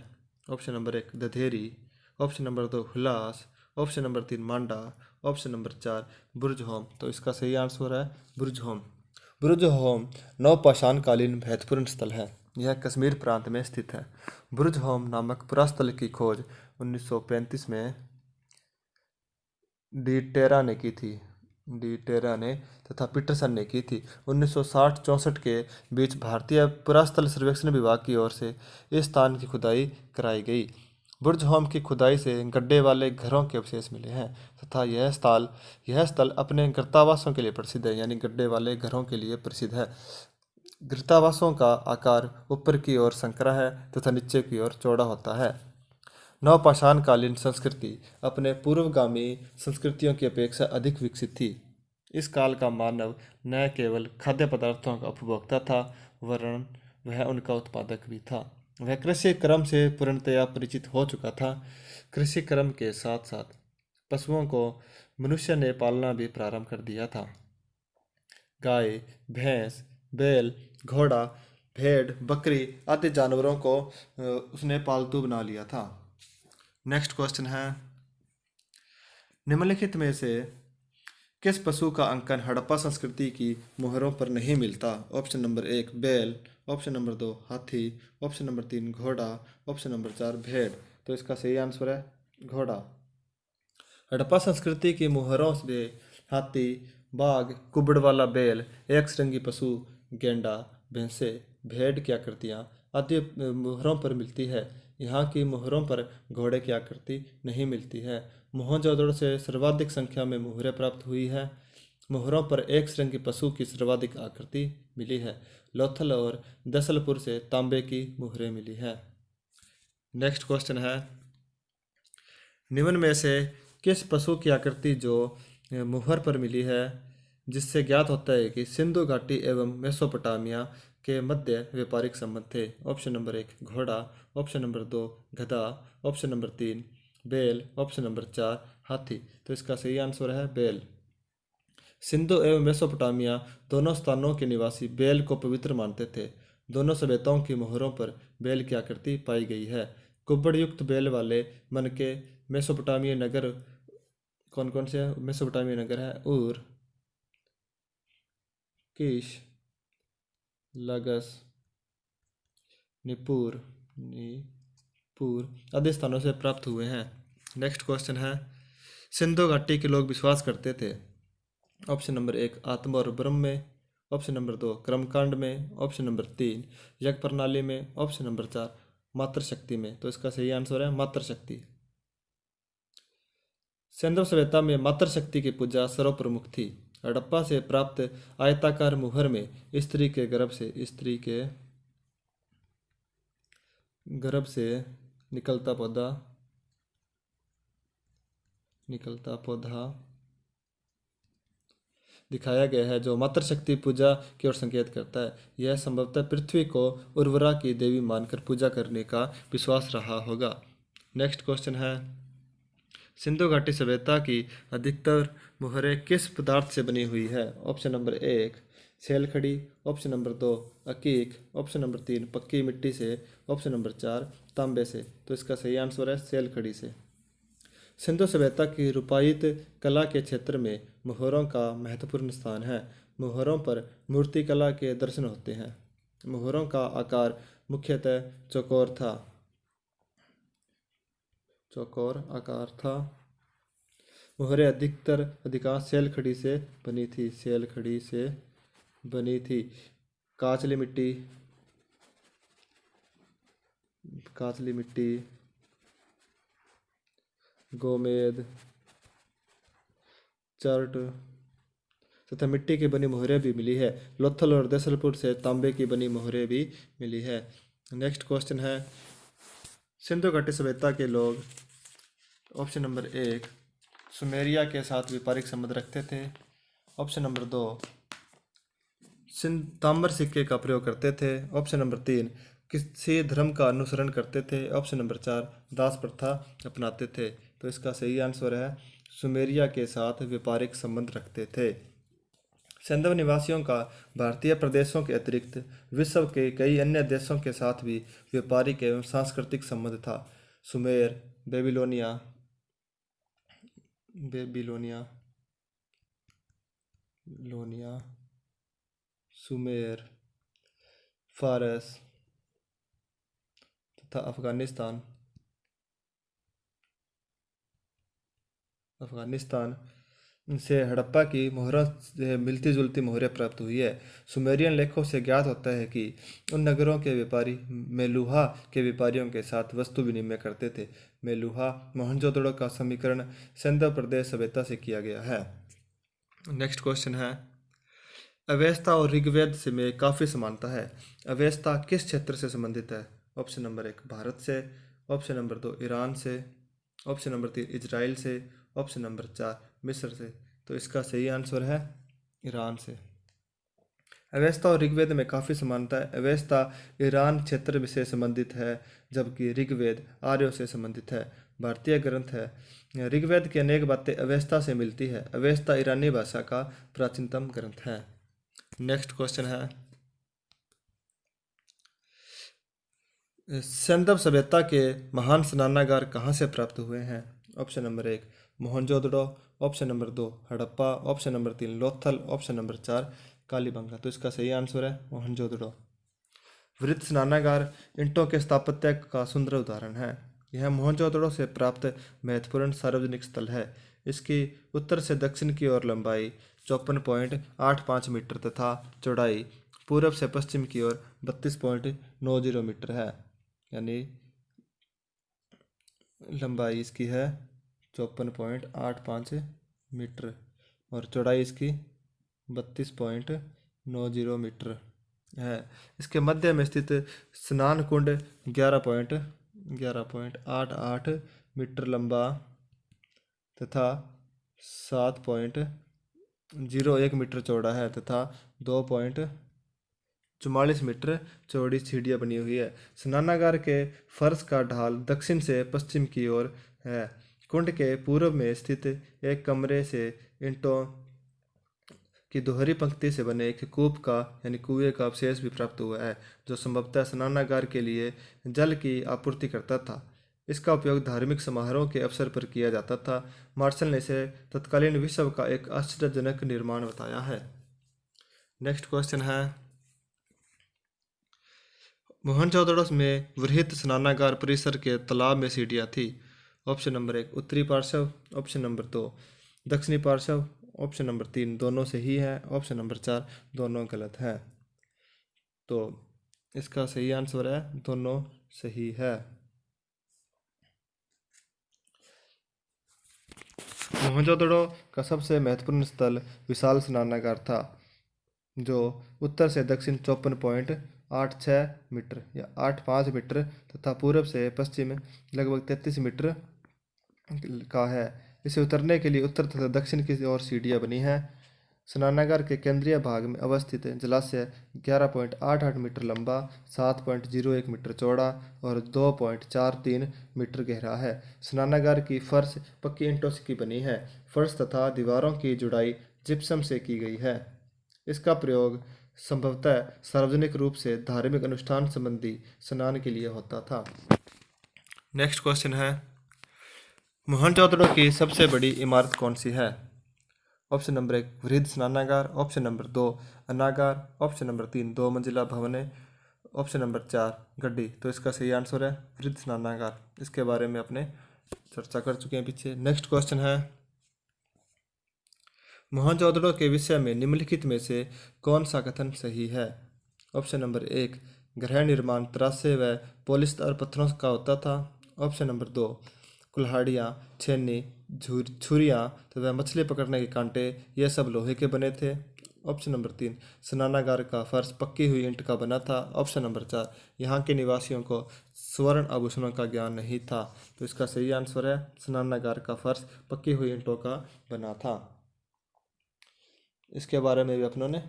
Option number 1 Dadheri, option number 2 Hulas, option number 3 Manda, option number 4 Burzahom. तो इसका सही आंसर है बुर्जहोम। बुर्जहोम नवपाषाणकालीन महत्वपूर्ण स्थल है। यह कश्मीर प्रांत में स्थित है। बुर्जहोम नामक पुरास्थल की खोज 1935 में डी टेरा ने तथा पीटरसन ने की थी। 1960-64 के बीच भारतीय पुरास्थल सर्वेक्षण विभाग की ओर से इस स्थान की खुदाई कराई गई। बुर्जहोम की खुदाई से गड्ढे वाले घरों के अवशेष मिले हैं तथा यह स्थल अपने गिरतावासों के लिए प्रसिद्ध है, यानी गड्ढे वाले घरों के लिए प्रसिद्ध है। गिरतावासों का आकार ऊपर की ओर संकरा है तथा नीचे की ओर चौड़ा होता है। नवपाषाणकालीन संस्कृति अपने पूर्वगामी संस्कृतियों की अपेक्षा अधिक विकसित थी। इस काल का मानव न केवल खाद्य पदार्थों का उपभोक्ता था, वरन वह उनका उत्पादक भी था। वह कृषि कर्म से पूर्णतया परिचित हो चुका था। कृषि कर्म के साथ साथ पशुओं को मनुष्य ने पालना भी प्रारंभ कर दिया था। गाय, भैंस, बैल, घोड़ा, भेड़, बकरी आदि जानवरों को उसने पालतू बना लिया था। नेक्स्ट क्वेश्चन है, निम्नलिखित में से किस पशु का अंकन हड़प्पा संस्कृति की मोहरों पर नहीं मिलता? ऑप्शन नंबर 1 बैल, ऑप्शन नंबर 2 हाथी, ऑप्शन नंबर 3 घोड़ा, ऑप्शन नंबर 4 भेड़। तो इसका सही आंसर है घोड़ा। हड़प्पा संस्कृति की मोहरों से हाथी, बाघ, कुबड़ वाला बैल, एक श्रृंगी पशु, गेंडा, भैंसे, भेड़ की आकृतियाँ आदि मोहरों पर मिलती है। यहाँ की मोहरों पर घोड़े की आकृति नहीं मिलती है। मोहनजोदड़ो से सर्वाधिक संख्या में मोहरें प्राप्त हुई है। मोहरों पर एक श्रृंगी पशु की सर्वाधिक आकृति मिली है। लोथल और दसलपुर से तांबे की मोहरें मिली है। नेक्स्ट क्वेश्चन है, निम्न में से किस पशु की आकृति जो मोहर पर मिली है जिससे ज्ञात होता है कि सिंधु घाटी एवं मेसोपोटामिया के मध्य व्यापारिक संबंध थे? ऑप्शन नंबर 1 घोड़ा, ऑप्शन नंबर 2 गधा, ऑप्शन नंबर 3 बैल, ऑप्शन नंबर 4 हाथी। तो इसका सही आंसर है बैल। सिंधु एवं मेसोपोटामिया दोनों स्थानों के निवासी बैल को पवित्र मानते थे। दोनों सभ्यताओं की मोहरों पर बैल की आकृति पाई गई है। कुब्बड़ युक्त बैल वाले मन के मेसोपोटामिया नगर कौन कौन से मेसोपोटामिया नगर है? ऊर, कीश, लगस, निपुर आदि स्थानों से प्राप्त हुए हैं। नेक्स्ट क्वेश्चन है, सिंधु घाटी के लोग विश्वास करते थे? ऑप्शन नंबर 1 आत्मा और ब्रह्म में, ऑप्शन नंबर 2 कर्मकांड में, ऑप्शन नंबर 3 यज्ञ प्रणाली में, ऑप्शन नंबर 4 मातृशक्ति में। तो इसका सही आंसर है मातृशक्ति। सिंधु सभ्यता में मातृशक्ति की पूजा सर्वप्रमुख थी। हड़प्पा से प्राप्त आयताकार मुहर में स्त्री के गर्भ से निकलता पौधा दिखाया गया है, जो मातृशक्ति पूजा की ओर संकेत करता है। यह संभवतः पृथ्वी को उर्वरा की देवी मानकर पूजा करने का विश्वास रहा होगा। नेक्स्ट क्वेश्चन है, सिंधु घाटी सभ्यता की अधिकतर मुहरें किस पदार्थ से बनी हुई है? ऑप्शन नंबर 1 सेलखड़ी, ऑप्शन नंबर 2 अकीक, ऑप्शन नंबर 3 पक्की मिट्टी से, ऑप्शन नंबर 4 तांबे से। तो इसका सही आंसर है सेलखड़ी से। सिंधु सभ्यता की रूपायित कला के क्षेत्र में मुहरों का महत्वपूर्ण स्थान है। मुहरों पर मूर्तिकला के दर्शन होते हैं। मुहरों का आकार मुख्यतः चौकोर आकार था। मुहरें अधिकांश सेलखड़ी से बनी थी। काचली मिट्टी, गोमेद, चर्ट तथा मिट्टी की बनी मोहरें भी मिली है। लोथल और दसलपुर से तांबे की बनी मोहरें भी मिली है। नेक्स्ट क्वेश्चन है, सिंधु घाटी सभ्यता के लोग ऑप्शन नंबर 1 सुमेरिया के साथ व्यापारिक संबंध रखते थे। ऑप्शन नंबर 2 ताम्र सिक्के का प्रयोग करते थे। ऑप्शन नंबर 3 किसी धर्म का अनुसरण करते थे। ऑप्शन नंबर 4 दास प्रथा अपनाते थे। तो इसका सही आंसर है सुमेरिया के साथ व्यापारिक संबंध रखते थे। सिंधु निवासियों का भारतीय प्रदेशों के अतिरिक्त विश्व के कई अन्य देशों के साथ भी व्यापारिक एवं सांस्कृतिक संबंध था। सुमेर, सुमेर, फारस तथा अफगानिस्तान से हड़प्पा की मोहरों से मिलती जुलती मोहरें प्राप्त हुई है। सुमेरियन लेखों से ज्ञात होता है कि उन नगरों के व्यापारी मेलुहा के व्यापारियों के साथ वस्तु विनिमय करते थे। मेलुहा मोहनजोदड़ो का समीकरण सिंधु प्रदेश सभ्यता से किया गया है। नेक्स्ट क्वेश्चन है, अवेस्ता और ऋग्वेद से में काफ़ी समानता है। अवेस्ता किस क्षेत्र से संबंधित है? ऑप्शन नंबर 1 भारत से, ऑप्शन नंबर 2 ईरान से, ऑप्शन नंबर 3 इजराइल से, ऑप्शन नंबर 4 मिस्र से। तो इसका सही आंसर है ईरान से। अवेस्ता और ऋग्वेद में काफ़ी समानता है। अवेस्ता ईरान क्षेत्र से संबंधित है, जबकि ऋग्वेद आर्यों से संबंधित है। भारतीय ग्रंथ है। ऋग्वेद की अनेक बातें अवेस्ता से मिलती है। अवेस्ता ईरानी भाषा का प्राचीनतम ग्रंथ है। नेक्स्ट क्वेश्चन है, सिंधु सभ्यता के महान स्नानागार कहाँ से प्राप्त हुए हैं? Option number 1 Mohenjodaro, option number 2 Harappa, option number 3 Lothal, option number 4 Kalibangan. तो इसका सही आंसर है मोहनजोदड़ो। वृत्त स्नानागार ईंटों के स्थापत्य का सुंदर उदाहरण है। यह मोहनजोदड़ो से प्राप्त महत्वपूर्ण सार्वजनिक स्थल है। इसकी उत्तर से दक्षिण की ओर लंबाई 54.85 मीटर तथा चौड़ाई पूर्व से पश्चिम की ओर 32.90 मीटर है। यानी लंबाई इसकी है 54.85 मीटर और चौड़ाई इसकी 32.90 मीटर है। इसके मध्य में स्थित स्नान कुंड 11.88 मीटर लंबा तथा 7.01 मीटर चौड़ा है तथा 2.44 मीटर चौड़ी सीढ़ियाँ बनी हुई है। स्नानागार के फर्श का ढाल दक्षिण से पश्चिम की ओर है। कुंड के पूर्व में स्थित एक कमरे से ईंटों की दोहरी पंक्ति से बने एक कूप का यानी कुएं का अवशेष भी प्राप्त हुआ है, जो संभवतः स्नानागार के लिए जल की आपूर्ति करता था। इसका उपयोग धार्मिक समारोह के अवसर पर किया जाता था। मार्शल ने इसे तत्कालीन विश्व का एक आश्चर्यजनक निर्माण बताया है। नेक्स्ट क्वेश्चन है, मोहनजोदड़ो में वृहत स्नानागार परिसर के तालाब में सीढ़ियाँ थी। ऑप्शन नंबर 1 उत्तरी पार्श्व, ऑप्शन नंबर 2 दक्षिणी पार्श्व, ऑप्शन नंबर 3 दोनों सही है, ऑप्शन नंबर 4 दोनों गलत है। तो इसका सही आंसर है दोनों सही है। मोहनजोदड़ो का सबसे महत्वपूर्ण स्थल विशाल स्नानागार था, जो उत्तर से दक्षिण 54.86 मीटर या 85 मीटर तथा पूर्व से पश्चिम लगभग 33 मीटर का है। इसे उतरने के लिए उत्तर तथा दक्षिण की ओर सीढ़ियाँ बनी हैं। स्नानागार के केंद्रीय भाग में अवस्थित जलाशय 11.88 मीटर लंबा, 7.01 मीटर चौड़ा और 2.43 मीटर गहरा है। स्नानागार की फर्श पक्की ईंटों की बनी है। फर्श तथा दीवारों की जुड़ाई जिप्सम से की गई है। इसका प्रयोग संभवतः सार्वजनिक रूप से धार्मिक अनुष्ठान संबंधी स्नान के लिए होता था। नेक्स्ट क्वेश्चन है, मोहनजोदड़ो की सबसे बड़ी इमारत कौन सी है? ऑप्शन नंबर 1 वृहद स्नानागार, ऑप्शन नंबर 2 अनागार, ऑप्शन नंबर 3 2 मंजिला भवन, ऑप्शन नंबर 4 गड्डी। तो इसका सही आंसर है वृहद स्नानागार। इसके बारे में अपने चर्चा कर चुके हैं पीछे। नेक्स्ट क्वेश्चन है, मोहनजोदड़ो के विषय में निम्नलिखित में से कौन सा कथन सही है? ऑप्शन नंबर 1 गृह निर्माण त्रासे व पॉलिश्ड पत्थरों का होता था। ऑप्शन नंबर 2 कुल्हाड़ियाँ, छेनी, छुरियाँ तथा मछली पकड़ने के कांटे ये सब लोहे के बने थे। ऑप्शन नंबर 3 स्नानागार का फर्श पक्की हुई ईंट का बना था। ऑप्शन नंबर 4 यहाँ के निवासियों को स्वर्ण आभूषणों का ज्ञान नहीं था। तो इसका सही आंसर है स्नानागार का फर्श पक्की हुई ईंटों का बना था। इसके बारे में भी अपनों ने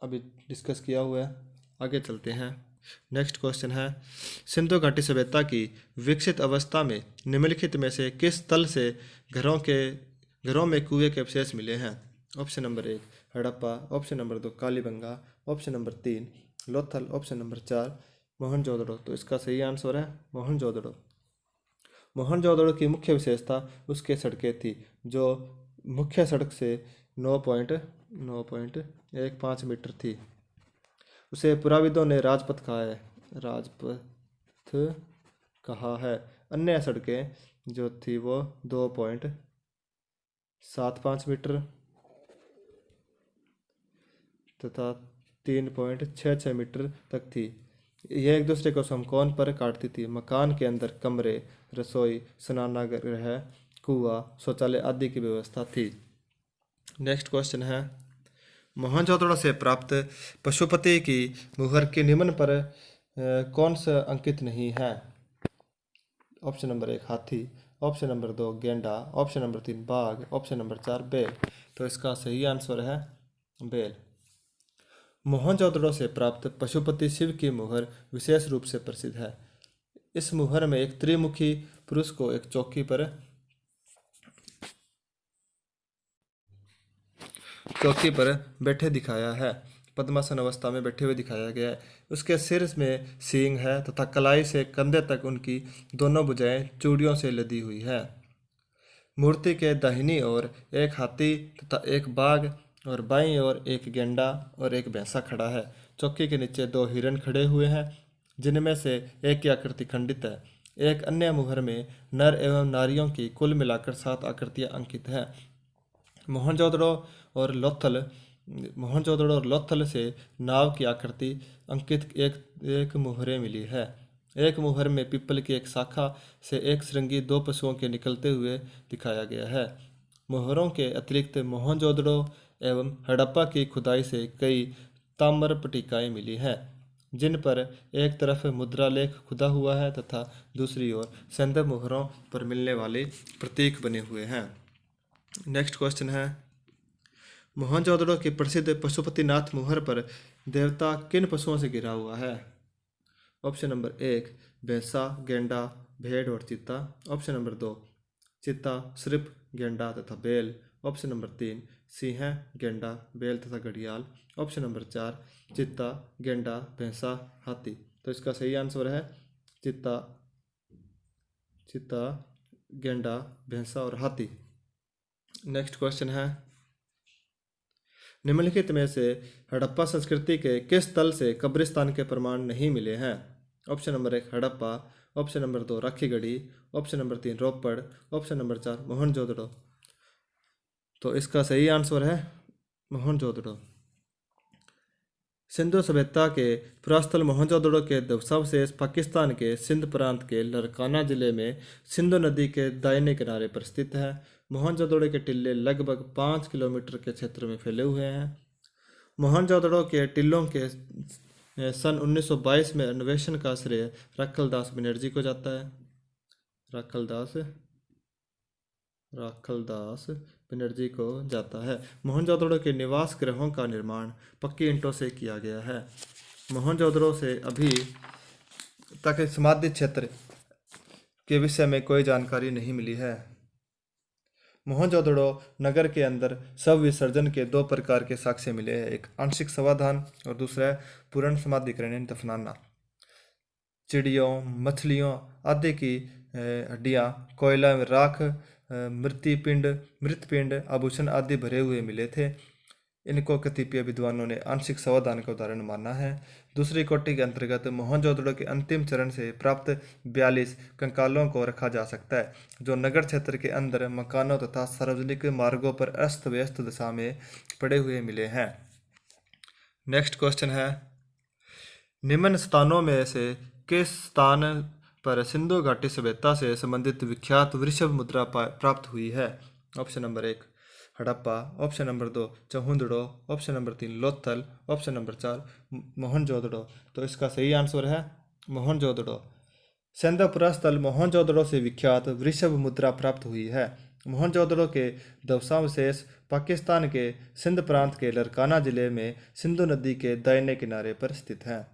अभी डिस्कस किया हुआ है। आगे चलते हैं। नेक्स्ट क्वेश्चन है, सिंधु घाटी सभ्यता की विकसित अवस्था में निम्नलिखित में से किस तल से घरों में कुएं के अवशेष मिले हैं? Option number 1 Harappa, option number 2 Kalibangan, option number 3 Lothal, option number 4 Mohenjodaro. तो इसका सही आंसर है मोहनजोदड़ो। मोहनजोदड़ो की मुख्य विशेषता उसके सड़कें थी, जो मुख्य सड़क से 9.15 मीटर थी। उसे पुराविदों ने राजपथ कहा है। अन्य सड़कें जो थी वो 2.75 मीटर तथा 3.66 मीटर तक थी। यह एक दूसरे को समकोण पर काटती थी। मकान के अंदर कमरे, रसोई, स्नानागृह, कुआं, शौचालय आदि की व्यवस्था थी। नेक्स्ट क्वेश्चन है, मोहनजोदड़ो से प्राप्त पशुपति की मुहर के निम्न पर कौन सा अंकित नहीं है? ऑप्शन नंबर 1 हाथी, ऑप्शन नंबर 2 गेंडा, ऑप्शन नंबर 3 बाघ, ऑप्शन नंबर 4 बैल। तो इसका सही आंसर है बैल। मोहनजोदड़ो से प्राप्त पशुपति शिव की मुहर विशेष रूप से प्रसिद्ध है। इस मुहर में एक त्रिमुखी पुरुष को एक चौकी पर बैठे दिखाया है। पद्मासन अवस्था में बैठे हुए दिखाया गया है। उसके सिर में सींग है तथा कलाई से कंधे तक उनकी दोनों भुजाएं चूड़ियों से लदी हुई है। मूर्ति के दाहिनी ओर एक हाथी तथा एक बाघ और बाईं ओर एक गेंडा और एक भैंसा खड़ा है। चौकी के नीचे 2 हिरण खड़े हुए हैं, जिनमें से एक की आकृति खंडित है। एक अन्य मुहर में नर एवं नारियों की कुल मिलाकर 7 आकृतियां अंकित हैं। मोहनजोदड़ो और लोथल से नाव की आकृति अंकित एक मुहरें मिली है। एक मुहर में पीपल की एक शाखा से एक श्रृंगी 2 पशुओं के निकलते हुए दिखाया गया है। मुहरों के अतिरिक्त मोहनजोदड़ो एवं हड़प्पा की खुदाई से कई ताम्र पट्टिकाएं मिली हैं, जिन पर एक तरफ मुद्रा लेख खुदा हुआ है तथा दूसरी ओर संदर्भ मुहरों पर मिलने वाले प्रतीक बने हुए हैं। नेक्स्ट क्वेश्चन है, मोहनजोदड़ो की प्रसिद्ध पशुपतिनाथ मुहर पर देवता किन पशुओं से घिरा हुआ है? ऑप्शन नंबर 1 भैंसा, गेंडा, भेड़ और चीता, ऑप्शन नंबर 2 चीता, सिर्फ गेंडा तथा बैल, ऑप्शन नंबर 3 सिंह, गेंडा, बैल तथा घड़ियाल, ऑप्शन नंबर 4 चीता, गेंडा, भैंसा, हाथी। तो इसका सही आंसर है चीता, गेंडा, भैंसा और हाथी। नेक्स्ट क्वेश्चन है, निम्नलिखित में से हड़प्पा संस्कृति के किस तल से कब्रिस्तान के प्रमाण नहीं मिले हैं? Option number 1 Harappa, option number 2 Rakhigarhi, option number 3 रोपड़, ऑप्शन नंबर 4 मोहनजोदड़ो। तो इसका सही आंसर है मोहनजोदड़ो। सिंधु सभ्यता के पुरास्थल मोहनजोदड़ो के ध्वंसावशेष पाकिस्तान के सिंध प्रांत के लरकाना जिले में सिंधु नदी के दाहिने किनारे पर स्थित है। मोहनजोदड़ो के टिल्ले लगभग 5 किलोमीटर के क्षेत्र में फैले हुए हैं। मोहनजोदड़ो के टिल्लों के सन 1922 में अन्वेषण का श्रेय रखलदास बनर्जी को जाता है। राखलदास बनर्जी को जाता है। मोहनजोदड़ो के निवास गृहों का निर्माण पक्की ईंटों से किया गया है। मोहनजोदड़ो से अभी तक समाधि क्षेत्र के विषय में कोई जानकारी नहीं मिली है। मोहनजोदड़ो नगर के अंदर शव विसर्जन के 2 प्रकार के साक्ष्य मिले हैं, एक आंशिक शवाधान और दूसरा पूर्ण समाधिकरण यानी दफनाना। चिड़ियों, मछलियों आदि की हड्डियां, कोयला, राख, मृतपिंड, आभूषण आदि भरे हुए मिले थे। इनको कतिपय विद्वानों ने आंशिक शवाधान का उदाहरण माना है। दूसरी कोटि के अंतर्गत मोहनजोदड़ो के अंतिम चरण से प्राप्त 42 कंकालों को रखा जा सकता है, जो नगर क्षेत्र के अंदर मकानों तथा सार्वजनिक मार्गों पर अस्त व्यस्त दशा में पड़े हुए मिले हैं। नेक्स्ट क्वेश्चन है, निम्न स्थानों में से किस स्थान पर सिंधु घाटी सभ्यता से संबंधित विख्यात वृषभ मुद्रा प्राप्त हुई है? Option number 1 Harappa, option number 2 Chanhudaro, option number 3 Lothal, option number 4 Mohenjodaro. तो इसका सही आंसर है मोहनजोदड़ो। सिंधुपुरा स्थल मोहनजोदड़ो से विख्यात वृषभ मुद्रा प्राप्त हुई है। मोहनजोदड़ो के ध्वंसावशेष पाकिस्तान के सिंध प्रांत के लरकाना जिले में सिंधु नदी के दाहिने किनारे पर स्थित है।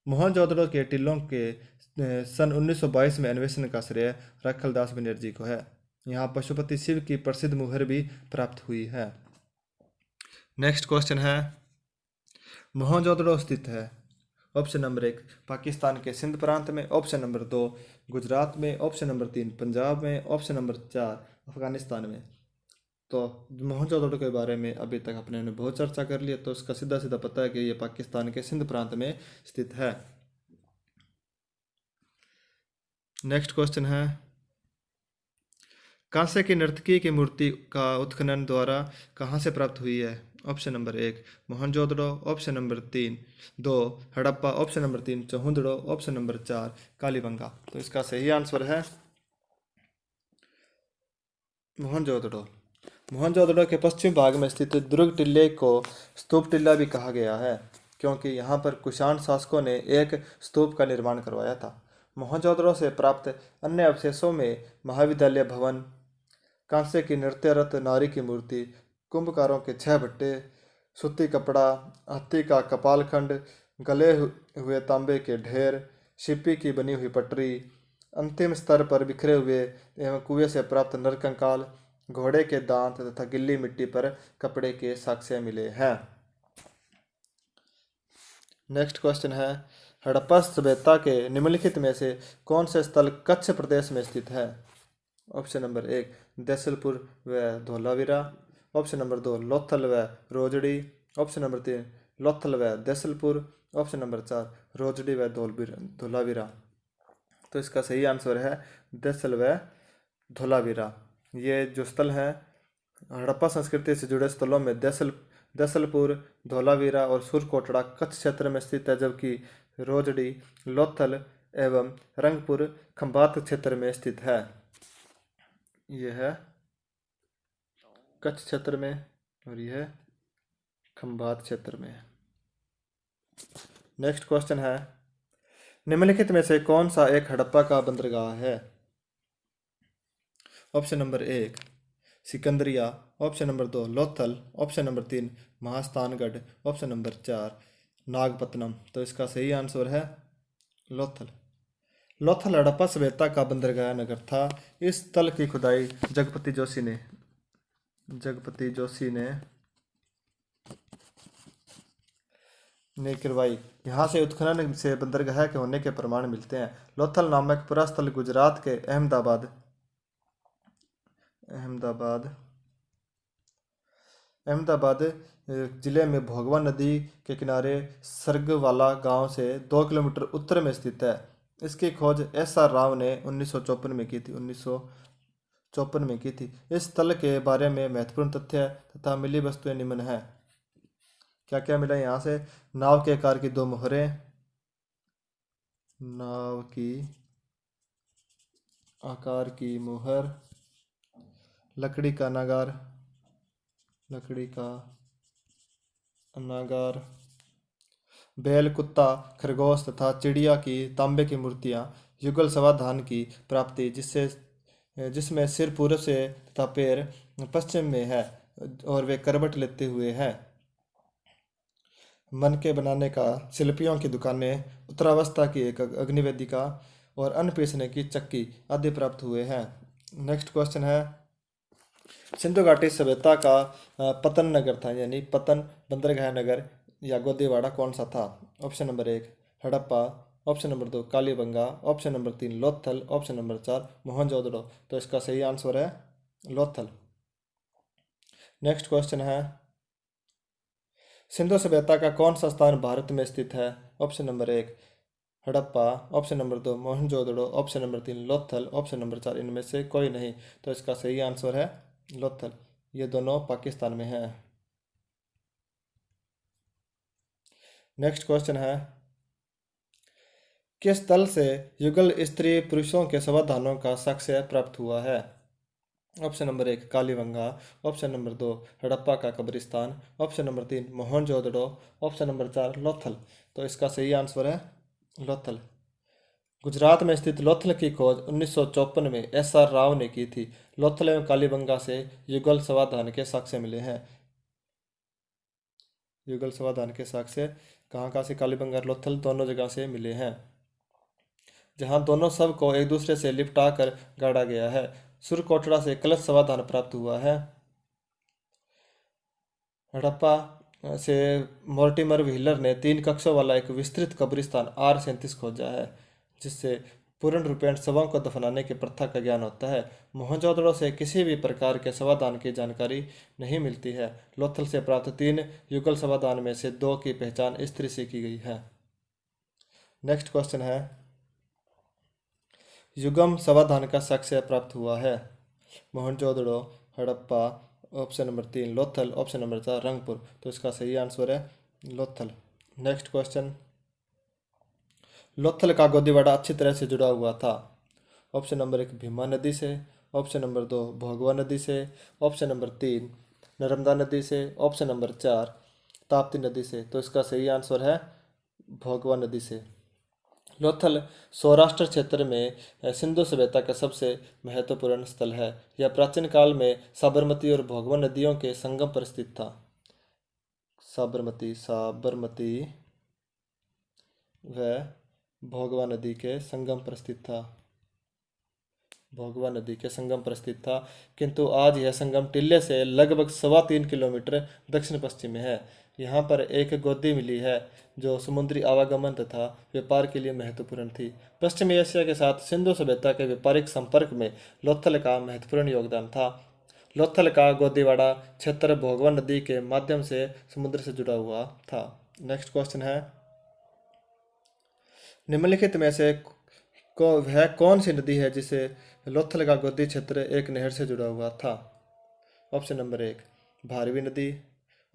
मोहनजोदड़ो के टिल्लों के सन 1922 में अन्वेषण का श्रेय रखलदास बनर्जी को है। यहाँ पशुपति शिव की प्रसिद्ध मुहर भी प्राप्त हुई है। नेक्स्ट क्वेश्चन है, मोहनजोदड़ो स्थित है? ऑप्शन नंबर 1 पाकिस्तान के सिंध प्रांत में, ऑप्शन नंबर 2 गुजरात में, ऑप्शन नंबर 3 पंजाब में, ऑप्शन नंबर 4 अफगानिस्तान में। तो मोहनजोदड़ो के बारे में अभी तक अपने ने बहुत चर्चा कर ली है, तो इसका सीधा सीधा पता है कि ये पाकिस्तान के सिंध प्रांत में स्थित है। नेक्स्ट क्वेश्चन है, कांसे की नर्तकी की मूर्ति का उत्खनन द्वारा कहाँ से प्राप्त हुई है? Option number 1 Mohenjodaro, option number 2 Harappa, option number 3 Chanhudaro, option number 4 Kalibangan. तो इसका सही आंसर है मोहनजोदड़ो। मोहनजोदड़ो के पश्चिम भाग में स्थित दुर्ग टिल्ले को स्तूप टिल्ला भी कहा गया है, क्योंकि यहाँ पर कुषाण शासकों ने एक स्तूप का निर्माण करवाया था। मोहनजोदड़ो से प्राप्त अन्य अवशेषों में महाविद्यालय भवन, कांसे की नृत्यरत नारी की मूर्ति, कुंभकारों के 6 भट्टे, सूती कपड़ा, हाथी का कपालखंड, गले हुए तांबे के ढेर, शिप्पी की बनी हुई पटरी, अंतिम स्तर पर बिखरे हुए एवं कुएं से प्राप्त नरकंकाल, घोड़े के दांत तथा गिल्ली मिट्टी पर कपड़े के साक्ष्य मिले हैं। नेक्स्ट क्वेश्चन है, हड़प्पा सभ्यता के निम्नलिखित में से कौन से स्थल कच्छ प्रदेश में स्थित है? ऑप्शन नंबर 1 देसलपुर व धोलावीरा, ऑप्शन नंबर 2 लोथल व रोजड़ी, ऑप्शन नंबर 3 लोथल व देसलपुर, ऑप्शन नंबर 4 रोजड़ी व धोलावीरा। तो इसका सही आंसर है देसल व धोलावीरा। ये जो स्थल हैं हड़प्पा संस्कृति से जुड़े स्थलों में देसलपुर, धोलावीरा और सुरकोटड़ा कच्छ क्षेत्र में स्थित है, जबकि रोजड़ी, लोथल एवं रंगपुर खंभात क्षेत्र में स्थित है। यह है कच्छ क्षेत्र में और यह खंभात क्षेत्र में। नेक्स्ट क्वेश्चन है, निम्नलिखित में से कौन सा एक हड़प्पा का बंदरगाह है? ऑप्शन नंबर 1 सिकंदरिया, option number 2 Lothal, option number 3 Mahasthangarh, option number 4 Nagapattinam. तो इसका सही आंसर है लोथल। लोथल हड़प्पा सभ्यता का बंदरगाह नगर था। इस स्थल की खुदाई जगपति जोशी ने करवाई। यहाँ से उत्खनन से बंदरगाह के होने के प्रमाण मिलते हैं। लोथल नामक पूरा स्थल गुजरात के अहमदाबाद जिले में भोगवा नदी के किनारे सरगवाला गांव से 2 किलोमीटर उत्तर में स्थित है। इसकी खोज SR राव ने 1954 में की थी। इस स्थल के बारे में महत्वपूर्ण तथ्य तथा मिली वस्तुएं निम्न है। क्या क्या मिला यहाँ से? नाव के आकार की 2 मोहरें, नाव की आकार की मोहर, लकड़ी का अनागार, लकड़ी का अनागार, बैल, कुत्ता, खरगोश तथा चिड़िया की तांबे की मूर्तियाँ, युगल समाधान की प्राप्ति जिसमें सिर पूर्व से तथा पैर पश्चिम में है और वे करवट लेते हुए हैं। मन के बनाने का शिल्पियों की दुकानें, उत्तरावस्था की एक अग्निवेदिका और अन्न पीसने की चक्की आदि प्राप्त हुए हैं। नेक्स्ट क्वेश्चन है, सिंधु घाटी सभ्यता का पतन नगर था, यानी पतन बंदरगाह नगर या गोदीवाड़ा कौन सा था? Option number 1 Harappa, option number 2 Kalibangan, option number 3 Lothal, option number 4 Mohenjodaro. तो इसका सही आंसर है लोथल। नेक्स्ट क्वेश्चन है, सिंधु सभ्यता का कौन सा स्थान भारत में स्थित है? Option number 1 Harappa, option number 2 Mohenjodaro, option number 3 Lothal, option number 4 इनमें से कोई नहीं। तो इसका सही आंसर है लोथल। ये दोनों पाकिस्तान में हैं। नेक्स्ट क्वेश्चन है, किस स्थल से युगल स्त्री पुरुषों के समाधानों का साक्ष्य प्राप्त हुआ है? Option number 1 Kalibangan, option number 2 Harappa का कब्रिस्तान, option number 3 Mohenjodaro, option number 4 Lothal. तो इसका सही आंसर है लोथल। गुजरात में स्थित लोथल की खोज 1954 में एस.आर. राव ने की थी। लोथल एवं कालीबंगा से युगल समाधान के साक्ष्य मिले हैं। युगल समाधान के साक्ष्य कहाँ से कालीबंगा और लोथल दोनों जगह से मिले हैं, जहाँ दोनों शव को एक दूसरे से लिपटा कर गाड़ा गया है। सुरकोटड़ा से कलश समाधान प्राप्त हुआ है। हड़प्पा से मोर्टिमर व्हीलर ने 3 कक्षों वाला एक विस्तृत कब्रिस्तान R37 खोजा है, जिससे पूर्ण रूपेण शवों को दफनाने की प्रथा का ज्ञान होता है। मोहनजोदड़ो से किसी भी प्रकार के शवदान की जानकारी नहीं मिलती है। लोथल से प्राप्त 3 युगल शवदान में से 2 की पहचान इस तरह से की गई है। नेक्स्ट क्वेश्चन है, युगम शवदान का साक्ष्य प्राप्त हुआ है? Mohenjodaro, Harappa, option number 3 Lothal, option number 4 Rangpur. तो इसका सही आंसर है लोथल। नेक्स्ट क्वेश्चन, लोथल का गोदीवाड़ा अच्छी तरह से जुड़ा हुआ था। ऑप्शन नंबर 1 भीमा नदी से, ऑप्शन नंबर 2 भोगवा नदी से, ऑप्शन नंबर 3 नर्मदा नदी से, ऑप्शन नंबर 4 ताप्ती नदी से। तो इसका सही आंसर है भोगवा नदी से। लोथल सौराष्ट्र क्षेत्र में सिंधु सभ्यता का सबसे महत्वपूर्ण स्थल है। यह प्राचीन काल में साबरमती और भोगवा नदियों के संगम पर स्थित था। साबरमती व भोगवा नदी के संगम पर स्थित था। भोगवा नदी के संगम पर स्थित था, किंतु आज यह संगम टिल्ले से लगभग 3.25 किलोमीटर दक्षिण पश्चिम में है। यहाँ पर एक गोदी मिली है जो समुद्री आवागमन तथा व्यापार के लिए महत्वपूर्ण थी। पश्चिमी एशिया के साथ सिंधु सभ्यता के व्यापारिक संपर्क में लोथल का महत्वपूर्ण योगदान था। लोथल का गोदीवाड़ा क्षेत्र भोगवा नदी के माध्यम से समुद्र से जुड़ा हुआ था। नेक्स्ट क्वेश्चन है, निम्नलिखित में से वह कौन सी नदी है जिसे लोथल का गोदी क्षेत्र एक नहर से जुड़ा हुआ था? ऑप्शन नंबर 1 भारवी नदी,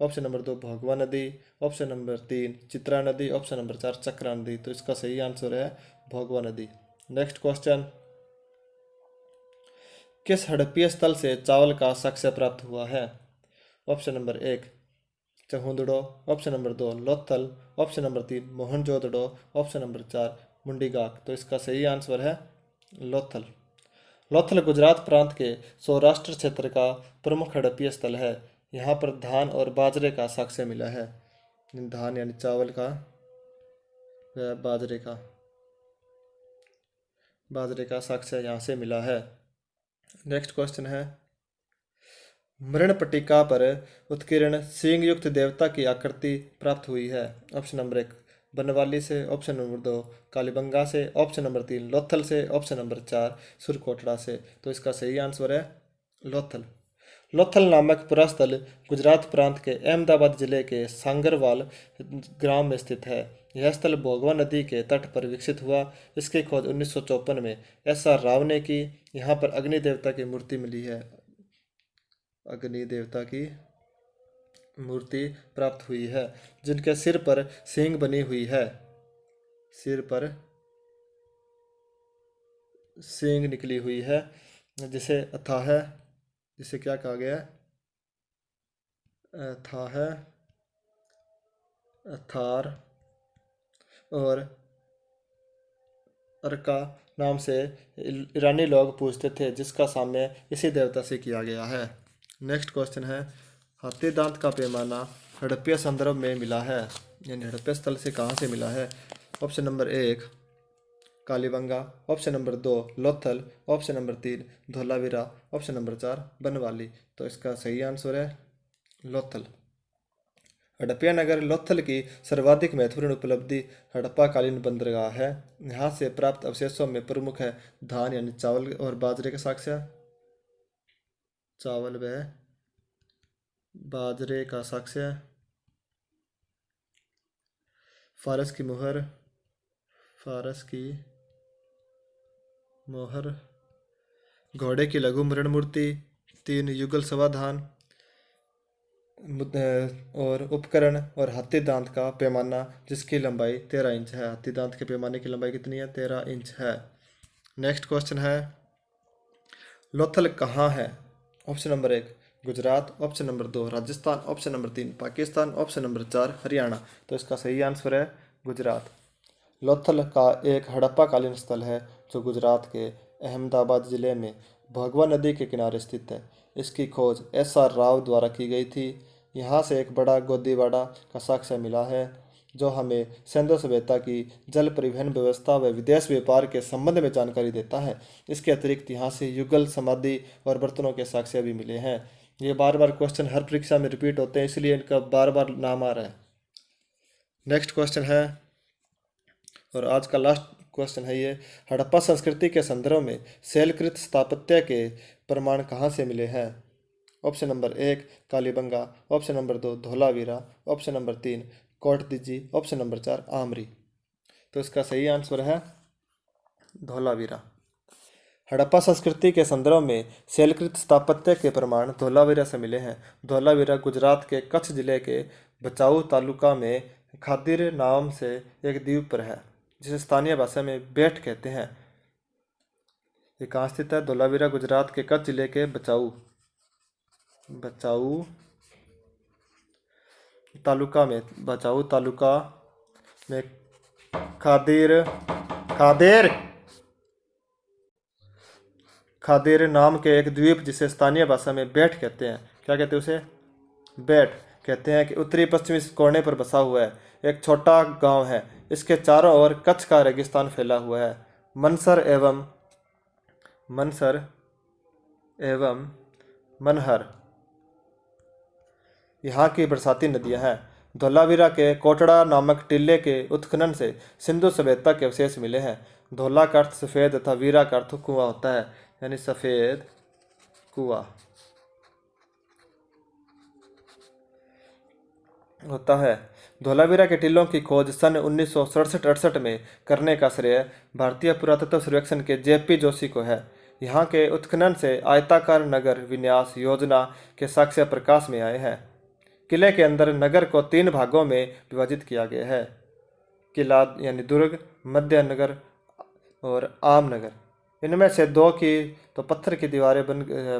ऑप्शन नंबर 2 भोगवा नदी, ऑप्शन नंबर 3 चित्रा नदी, ऑप्शन नंबर 4 चक्रा नदी। तो इसका सही आंसर है भोगवा नदी। नेक्स्ट क्वेश्चन, किस हड़प्पीय स्थल से चावल का साक्ष्य प्राप्त हुआ है? Option number 1 Chanhudaro, option number 2 Lothal, option number 3 Mohenjodaro, option number 4 Mundigak. तो इसका सही आंसर है लोथल। लोथल गुजरात प्रांत के सौराष्ट्र क्षेत्र का प्रमुख हड़प्पीय स्थल है। यहाँ पर धान और बाजरे का साक्ष्य मिला है। धान यानी चावल का व बाजरे का साक्ष्य यहाँ से मिला है। नेक्स्ट क्वेश्चन है, मृणपट्टिका पर उत्कीर्ण सींग युक्त देवता की आकृति प्राप्त हुई है। ऑप्शन नंबर 1 बनवाली से, ऑप्शन नंबर 2 कालीबंगा से, ऑप्शन नंबर 3 लोथल से, ऑप्शन नंबर 4 सुरकोटड़ा से। तो इसका सही आंसर है लोथल। लोथल नामक पुरास्थल गुजरात प्रांत के अहमदाबाद जिले के सांगरवाल ग्राम में स्थित है। यह स्थल भोगवा नदी के तट पर विकसित हुआ। इसकी खोज 1954 में एस.आर. राव ने की। यहाँ पर अग्नि देवता की मूर्ति मिली है। अग्नि देवता की मूर्ति प्राप्त हुई है, जिनके सिर पर सींग बनी हुई है। सिर पर सींग निकली हुई है, जिसे अथाह जिसे क्या कहा गया है, था है, थार और अर्का नाम से ईरानी लोग पूछते थे, जिसका साम्य इसी देवता से किया गया है। नेक्स्ट क्वेश्चन है, हाथी दांत का पैमाना हड़प्पा संदर्भ में मिला है, यानी हड़प्पा स्थल से कहाँ से मिला है। Option number 1 Kalibangan, option number 2 Lothal, option number 3 Dholavira, option number 4 Banawali. तो इसका सही आंसर है लोथल। हड़प्पा नगर लोथल की सर्वाधिक महत्वपूर्ण उपलब्धि हड़प्पाकालीन बंदरगाह है। यहाँ से प्राप्त अवशेषों में प्रमुख है धान यानी चावल और बाजरे के साक्ष्य, चावल व बाजरे का साक्ष्य, फारस की मोहर, फारस की मोहर, घोड़े की लघु मृण मूर्ति, 3 युगल समाधान और उपकरण और हाथी दांत का पैमाना जिसकी लंबाई 13 इंच है। हाथी दांत के पैमाने की लंबाई कितनी है, 13 इंच है। नेक्स्ट क्वेश्चन है, लोथल कहाँ है। Option number 1 Gujarat, option number 2 Rajasthan, option number 3 Pakistan, option number 4 Haryana. तो इसका सही आंसर है गुजरात। लोथल का एक हड़प्पाकालीन स्थल है जो गुजरात के अहमदाबाद जिले में भगवा नदी के किनारे स्थित है। इसकी खोज SR राव द्वारा की गई थी। यहाँ से एक बड़ा गोदीवाड़ा का साक्ष्य मिला है जो हमें सिंधु सभ्यता की जल परिवहन व्यवस्था व विदेश व्यापार के संबंध में जानकारी देता है। इसके अतिरिक्त यहाँ से युगल समाधि और बर्तनों के साक्ष्य भी मिले हैं। ये बार बार क्वेश्चन हर परीक्षा में रिपीट होते हैं, इसलिए इनका बार बार नाम आ रहा है। नेक्स्ट क्वेश्चन है और आज का लास्ट क्वेश्चन है ये, हड़प्पा संस्कृति के संदर्भ में शैलकृत स्थापत्य के प्रमाण कहाँ से मिले हैं। Option number 1 Kalibangan, option number 2 Dholavira, option number 3 Kot Diji, option number 4 Amri. तो इसका सही आंसर है धोलावीरा। हड़प्पा संस्कृति के संदर्भ में शैलकृत स्थापत्य के प्रमाण धोलावीरा से मिले हैं। धोलावीरा गुजरात के कच्छ जिले के बचाऊ तालुका में खादिर नाम से एक द्वीप पर है जिसे स्थानीय भाषा में बेट कहते हैं। ये कहाँ स्थित है, धोलावीरा गुजरात के कच्छ जिले के बचाऊ तालुका में खादिर नाम के एक द्वीप जिसे स्थानीय भाषा में बेट कहते हैं। क्या कहते हैं उसे, बेट कहते हैं, कि उत्तरी पश्चिमी कोने पर बसा हुआ है। एक छोटा गांव है। इसके चारों ओर कच्छ का रेगिस्तान फैला हुआ है। मनसर एवं मनहर यहाँ की बरसाती नदियाँ हैं। धोलावीरा के कोटड़ा नामक टीले के उत्खनन से सिंधु सभ्यता के अवशेष मिले हैं। धोला का अर्थ सफ़ेद तथा वीरा का अर्थ कुआं होता है, यानी सफ़ेद कुआं होता है। धोलावीरा के टीलों की खोज सन 1967-68 में करने का श्रेय भारतीय पुरातत्व सर्वेक्षण के JP जोशी को है। यहाँ के उत्खनन से आयताकार नगर विन्यास योजना के साक्ष्य प्रकाश में आए हैं। किले के अंदर नगर को 3 भागों में विभाजित किया गया है, किला यानी दुर्ग, मध्य नगर और आम नगर। इनमें से 2 की तो पत्थर की दीवारें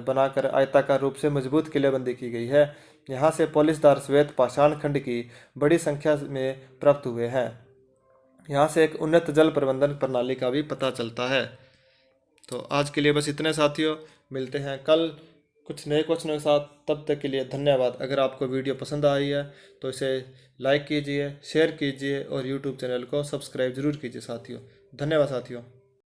बनाकर आयताकार रूप से मजबूत किलेबंदी की गई है। यहाँ से पोलिसदार श्वेत पाषाण खंड की बड़ी संख्या में प्राप्त हुए हैं। यहाँ से एक उन्नत जल प्रबंधन प्रणाली का भी पता चलता है। तो आज के लिए बस इतने साथियों, मिलते हैं कल कुछ नए क्वेश्चनों के साथ। तब तक के लिए धन्यवाद। अगर आपको वीडियो पसंद आई है तो इसे लाइक कीजिए, शेयर कीजिए और YouTube चैनल को सब्सक्राइब जरूर कीजिए साथियों। धन्यवाद साथियों।